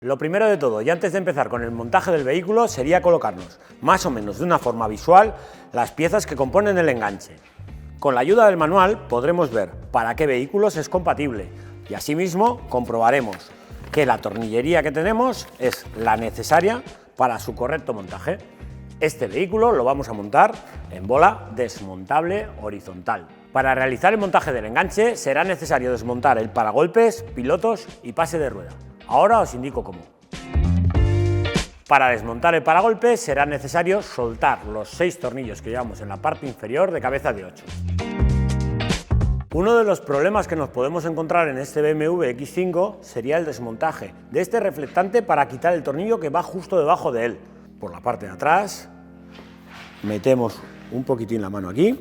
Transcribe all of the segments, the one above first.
Lo primero de todo, y antes de empezar con el montaje del vehículo, sería colocarnos, más o menos de una forma visual, las piezas que componen el enganche. Con la ayuda del manual podremos ver para qué vehículos es compatible y asimismo comprobaremos que la tornillería que tenemos es la necesaria para su correcto montaje. Este vehículo lo vamos a montar en bola desmontable horizontal. Para realizar el montaje del enganche será necesario desmontar el paragolpes, pilotos y pase de rueda. Ahora os indico cómo. Para desmontar el paragolpes será necesario soltar los 6 tornillos que llevamos en la parte inferior de cabeza de 8. Uno de los problemas que nos podemos encontrar en este BMW X5 sería el desmontaje de este reflectante para quitar el tornillo que va justo debajo de él. Por la parte de atrás metemos un poquitín la mano aquí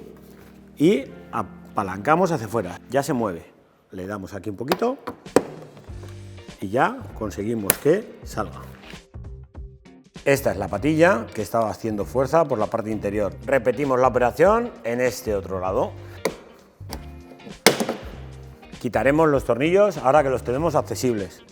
y apalancamos hacia afuera. Ya se mueve. Le damos aquí un poquito y ya conseguimos que salga. Esta es la patilla que estaba haciendo fuerza por la parte interior. Repetimos la operación en este otro lado. Quitaremos los tornillos ahora que los tenemos accesibles.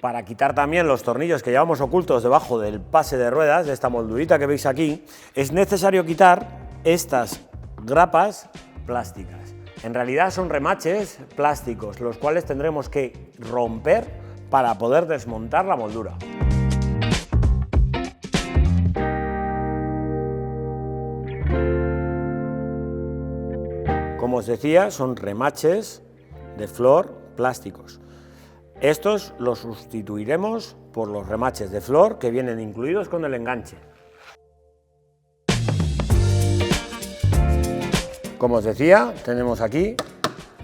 Para quitar también los tornillos que llevamos ocultos debajo del pase de ruedas, de esta moldurita que veis aquí, es necesario quitar estas grapas plásticas. En realidad son remaches plásticos, los cuales tendremos que romper para poder desmontar la moldura. Como os decía, son remaches de flor plásticos. Estos los sustituiremos por los remaches de flor que vienen incluidos con el enganche. Como os decía, tenemos aquí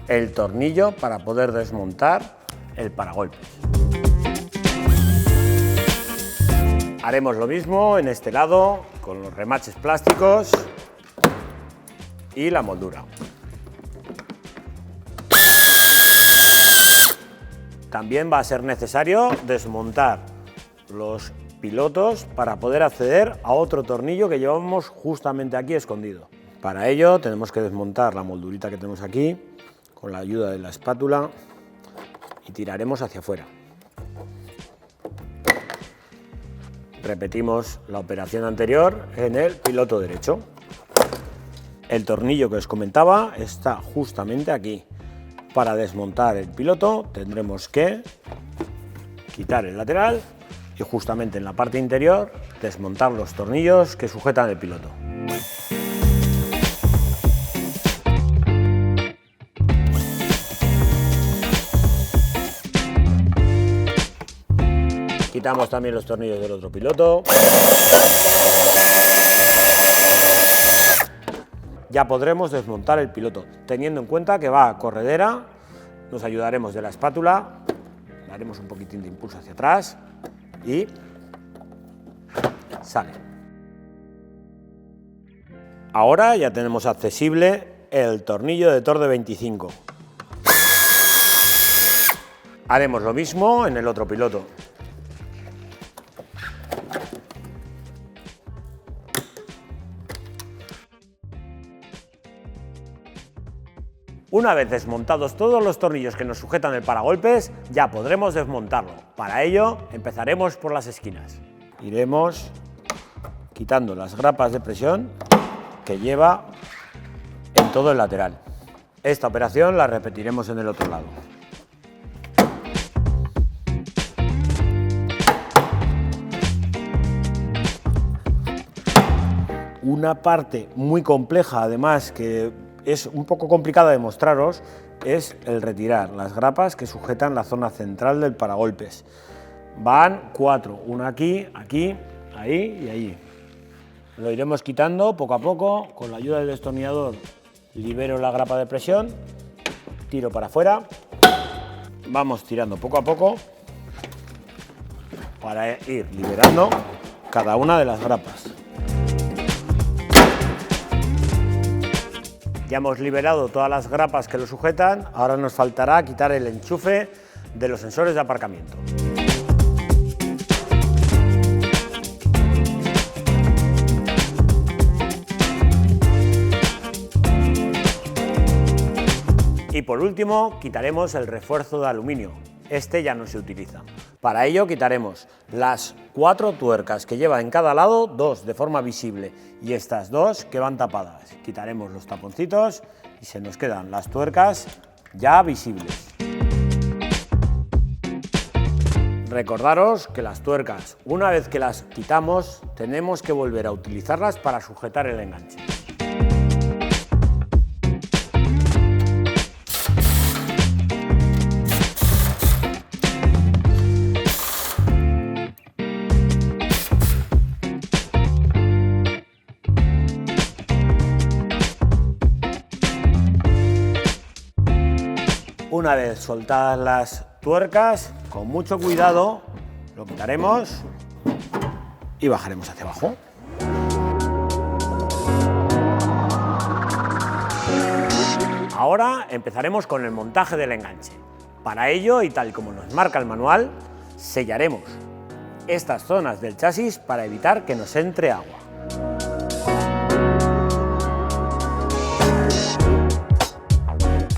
el tornillo para poder desmontar el paragolpes. Haremos lo mismo en este lado con los remaches plásticos y la moldura. También va a ser necesario desmontar los pilotos para poder acceder a otro tornillo que llevamos justamente aquí escondido. Para ello tenemos que desmontar la moldurita que tenemos aquí con la ayuda de la espátula y tiraremos hacia afuera. Repetimos la operación anterior en el piloto derecho. El tornillo que os comentaba está justamente aquí. Para desmontar el piloto tendremos que quitar el lateral y justamente en la parte interior desmontar los tornillos que sujetan el piloto. Quitamos también los tornillos del otro piloto. Ya podremos desmontar el piloto, teniendo en cuenta que va a corredera. Nos ayudaremos de la espátula, le haremos un poquitín de impulso hacia atrás y sale. Ahora ya tenemos accesible el tornillo de Tor de 25. Haremos lo mismo en el otro piloto. Una vez desmontados todos los tornillos que nos sujetan el paragolpes, ya podremos desmontarlo. Para ello, empezaremos por las esquinas. Iremos quitando las grapas de presión que lleva en todo el lateral. Esta operación la repetiremos en el otro lado. Una parte muy compleja, además, que es un poco complicada de mostraros, es el retirar las grapas que sujetan la zona central del paragolpes. Van 4, una aquí, aquí, ahí y ahí. Lo iremos quitando poco a poco, con la ayuda del destornillador libero la grapa de presión, tiro para afuera, vamos tirando poco a poco para ir liberando cada una de las grapas. Ya hemos liberado todas las grapas que lo sujetan, ahora nos faltará quitar el enchufe de los sensores de aparcamiento. Y por último, quitaremos el refuerzo de aluminio. Este ya no se utiliza. Para ello quitaremos las 4 tuercas que lleva en cada lado, 2 de forma visible y estas 2 que van tapadas. Quitaremos los taponcitos y se nos quedan las tuercas ya visibles. Recordaros que las tuercas, una vez que las quitamos, tenemos que volver a utilizarlas para sujetar el enganche. Una vez soltadas las tuercas, con mucho cuidado lo quitaremos y bajaremos hacia abajo. Ahora empezaremos con el montaje del enganche. Para ello, y tal como nos marca el manual, sellaremos estas zonas del chasis para evitar que nos entre agua.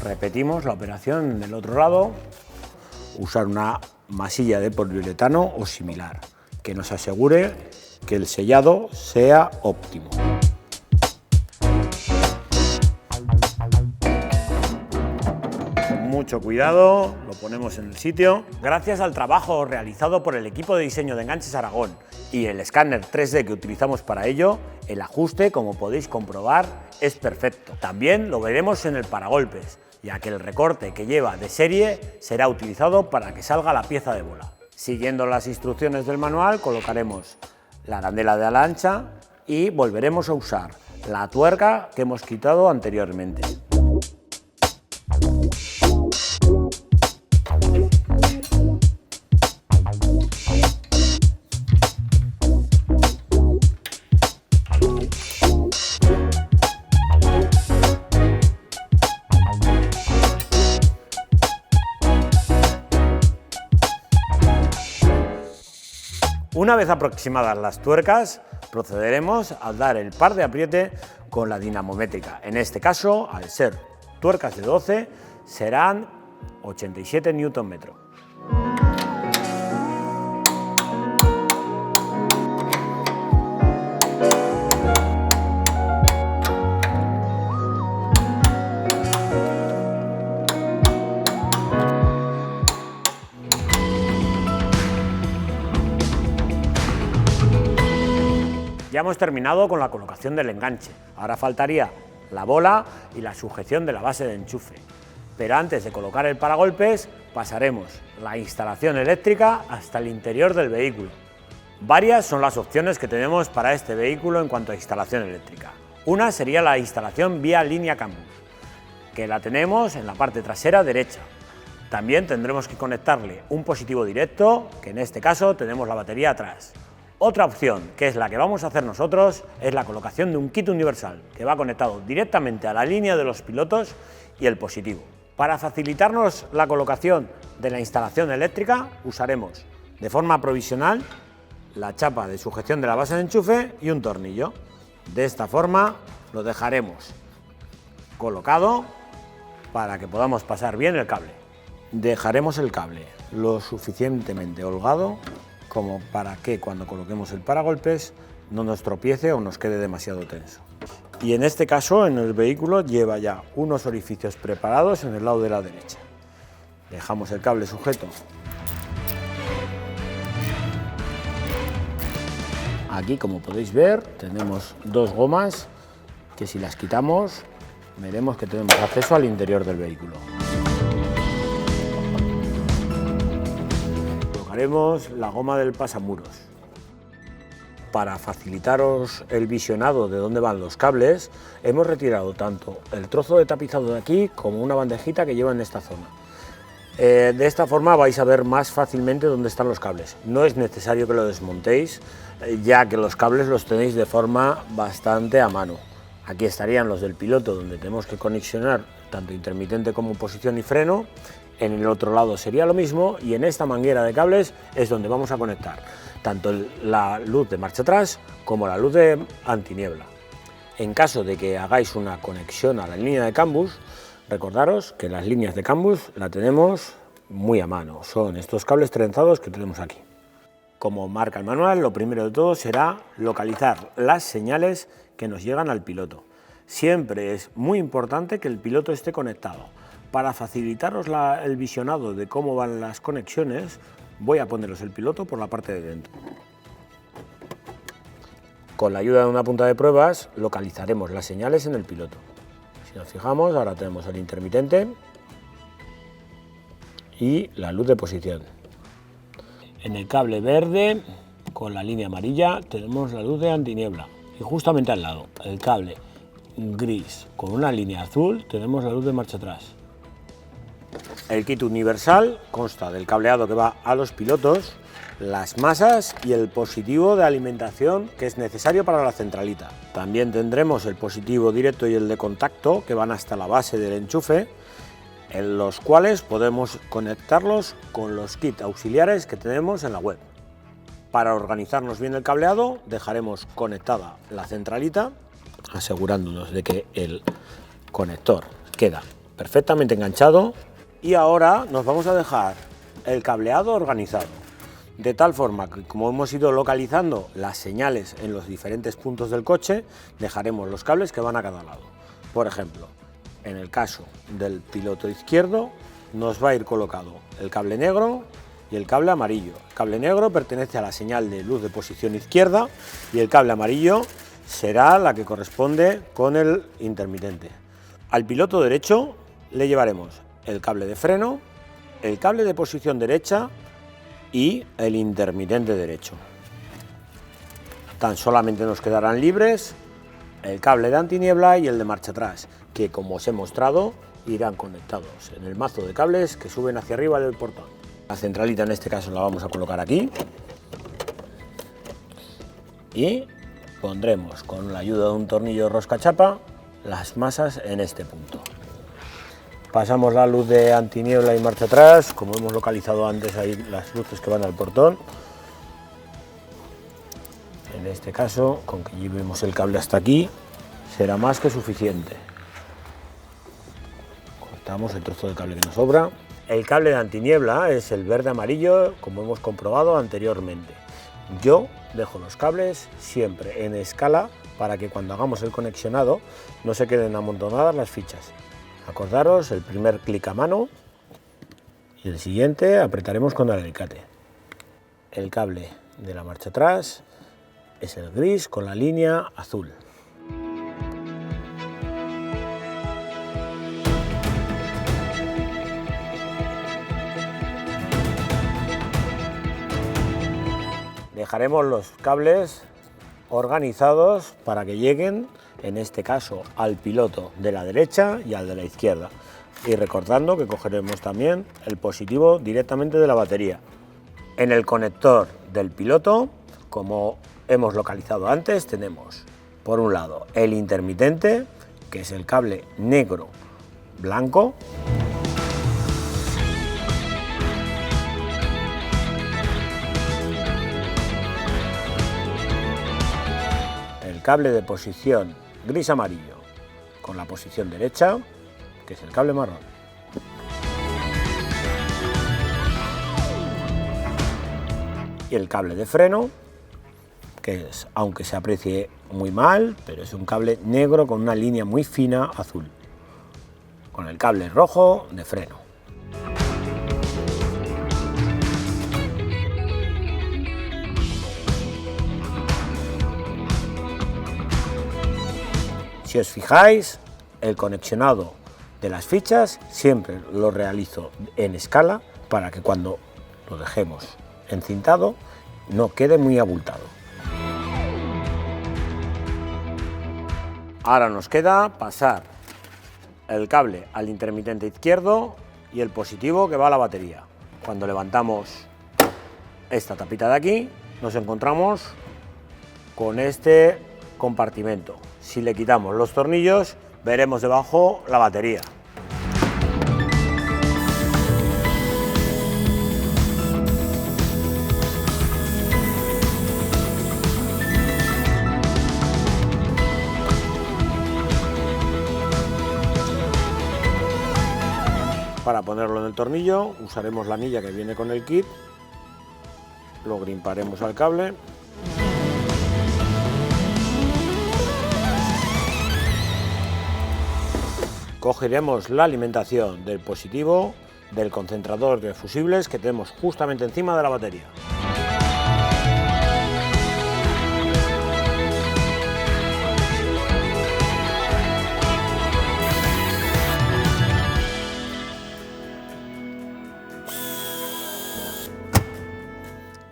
Repetimos la operación del otro lado, usar una masilla de poliuretano o similar, que nos asegure que el sellado sea óptimo. Con mucho cuidado lo ponemos en el sitio. Gracias al trabajo realizado por el equipo de diseño de Enganches Aragón y el escáner 3D que utilizamos para ello, el ajuste, como podéis comprobar, es perfecto. También lo veremos en el paragolpes, ya que el recorte que lleva de serie será utilizado para que salga la pieza de bola. Siguiendo las instrucciones del manual, colocaremos la arandela de ala ancha y volveremos a usar la tuerca que hemos quitado anteriormente. Una vez aproximadas las tuercas, procederemos a dar el par de apriete con la dinamométrica. En este caso, al ser tuercas de 12, serán 87 Nm. Ya hemos terminado con la colocación del enganche. Ahora faltaría la bola y la sujeción de la base de enchufe. Pero antes de colocar el paragolpes, pasaremos la instalación eléctrica hasta el interior del vehículo. Varias son las opciones que tenemos para este vehículo en cuanto a instalación eléctrica. Una sería la instalación vía línea Cambus, que la tenemos en la parte trasera derecha. También tendremos que conectarle un positivo directo, que en este caso tenemos la batería atrás. Otra opción, que es la que vamos a hacer nosotros, es la colocación de un kit universal, que va conectado directamente a la línea de los pilotos y el positivo. Para facilitarnos la colocación de la instalación eléctrica, usaremos de forma provisional la chapa de sujeción de la base de enchufe y un tornillo. De esta forma lo dejaremos colocado para que podamos pasar bien el cable. Dejaremos el cable lo suficientemente holgado como para que cuando coloquemos el paragolpes no nos tropiece o nos quede demasiado tenso. Y en este caso, en el vehículo lleva ya unos orificios preparados en el lado de la derecha. Dejamos el cable sujeto. Aquí, como podéis ver, tenemos 2 gomas que si las quitamos veremos que tenemos acceso al interior del vehículo. Colocaremos la goma del pasamuros. Para facilitaros el visionado de dónde van los cables, hemos retirado tanto el trozo de tapizado de aquí como una bandejita que lleva en esta zona. De esta forma vais a ver más fácilmente dónde están los cables. No es necesario que lo desmontéis, ya que los cables los tenéis de forma bastante a mano. Aquí estarían los del piloto, donde tenemos que conexionar tanto intermitente como posición y freno. En el otro lado sería lo mismo y en esta manguera de cables es donde vamos a conectar tanto la luz de marcha atrás como la luz de antiniebla. En caso de que hagáis una conexión a la línea de Cambus, Recordaros que las líneas de Canbus la tenemos muy a mano, son estos cables trenzados que tenemos aquí. Como marca el manual, lo primero de todo será localizar las señales que nos llegan al piloto. Siempre es muy importante que el piloto esté conectado. Para facilitaros el visionado de cómo van las conexiones, voy a poneros el piloto por la parte de dentro. Con la ayuda de una punta de pruebas localizaremos las señales en el piloto. Si nos fijamos, ahora tenemos el intermitente y la luz de posición. En el cable verde, con la línea amarilla, tenemos la luz de antiniebla. Y justamente al lado, el cable gris con una línea azul, tenemos la luz de marcha atrás. El kit universal consta del cableado que va a los pilotos, las masas y el positivo de alimentación que es necesario para la centralita. También tendremos el positivo directo y el de contacto que van hasta la base del enchufe, en los cuales podemos conectarlos con los kits auxiliares que tenemos en la web. Para organizarnos bien el cableado, dejaremos conectada la centralita, asegurándonos de que el conector queda perfectamente enganchado, y ahora nos vamos a dejar el cableado organizado, de tal forma que, como hemos ido localizando las señales en los diferentes puntos del coche, dejaremos los cables que van a cada lado. Por ejemplo, en el caso del piloto izquierdo nos va a ir colocado el cable negro y el cable amarillo. El cable negro pertenece a la señal de luz de posición izquierda y el cable amarillo será la que corresponde con el intermitente. Al piloto derecho le llevaremos el cable de freno, el cable de posición derecha y el intermitente derecho. Tan solamente nos quedarán libres el cable de antiniebla y el de marcha atrás, que, como os he mostrado, irán conectados en el mazo de cables que suben hacia arriba del portón. La centralita en este caso la vamos a colocar aquí y pondremos con la ayuda de un tornillo roscachapa las masas en este punto. Pasamos la luz de antiniebla y marcha atrás, como hemos localizado antes ahí las luces que van al portón. En este caso, con que llevemos el cable hasta aquí, será más que suficiente. Cortamos el trozo de cable que nos sobra. El cable de antiniebla es el verde amarillo, como hemos comprobado anteriormente. Yo dejo los cables siempre en escala para que cuando hagamos el conexionado no se queden amontonadas las fichas. Acordaros, el primer clic a mano y el siguiente apretaremos con el alicate. El cable de la marcha atrás es el gris con la línea azul. Dejaremos los cables organizados para que lleguen, en este caso, al piloto de la derecha y al de la izquierda. Y recordando que cogeremos también el positivo directamente de la batería. En el conector del piloto, como hemos localizado antes, tenemos por un lado el intermitente, que es el cable negro blanco. El cable de posición gris amarillo con la posición derecha, que es el cable marrón. Y el cable de freno, que es, aunque se aprecie muy mal, pero es un cable negro con una línea muy fina azul, con el cable rojo de freno. Si os fijáis, el conexionado de las fichas siempre lo realizo en escala para que cuando lo dejemos encintado no quede muy abultado. Ahora nos queda pasar el cable al intermitente izquierdo y el positivo que va a la batería. Cuando levantamos esta tapita de aquí, nos encontramos con este compartimento. Si le quitamos los tornillos, veremos debajo la batería. Para ponerlo en el tornillo usaremos la anilla que viene con el kit, lo grimparemos al cable. Cogeremos la alimentación del positivo del concentrador de fusibles que tenemos justamente encima de la batería.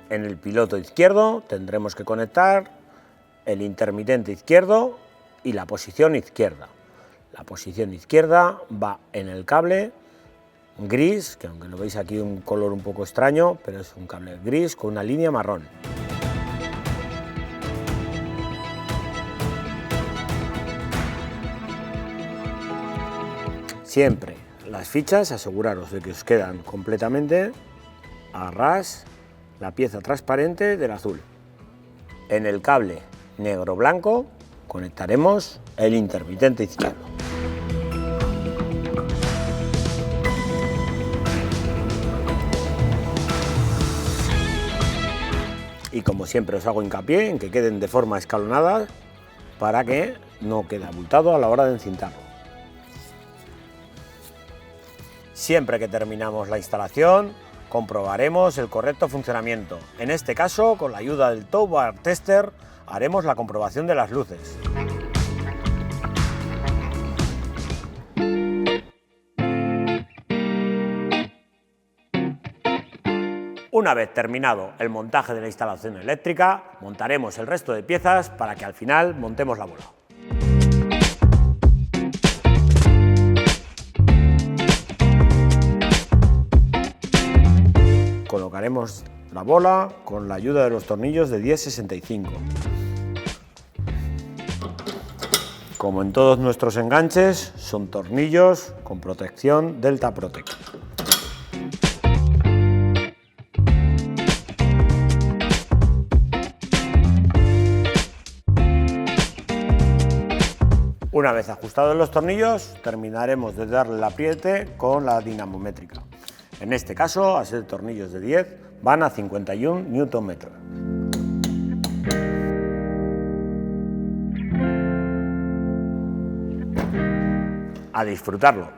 En el piloto izquierdo tendremos que conectar el intermitente izquierdo y la posición izquierda. La posición izquierda va en el cable gris, que aunque lo veis aquí un color un poco extraño, pero es un cable gris con una línea marrón. Siempre las fichas, aseguraros de que os quedan completamente a ras la pieza transparente del azul. En el cable negro-blanco conectaremos el intermitente izquierdo. Y como siempre os hago hincapié en que queden de forma escalonada para que no quede abultado a la hora de encintarlo. Siempre que terminamos la instalación, comprobaremos el correcto funcionamiento. En este caso, con la ayuda del Tow Bar Tester, haremos la comprobación de las luces. Una vez terminado el montaje de la instalación eléctrica, montaremos el resto de piezas para que al final montemos la bola. Colocaremos la bola con la ayuda de los tornillos de 1065. Como en todos nuestros enganches, son tornillos con protección Delta Protect. Una vez ajustados los tornillos, terminaremos de darle el apriete con la dinamométrica. En este caso, al ser tornillos de 10, van a 51 Nm. A disfrutarlo.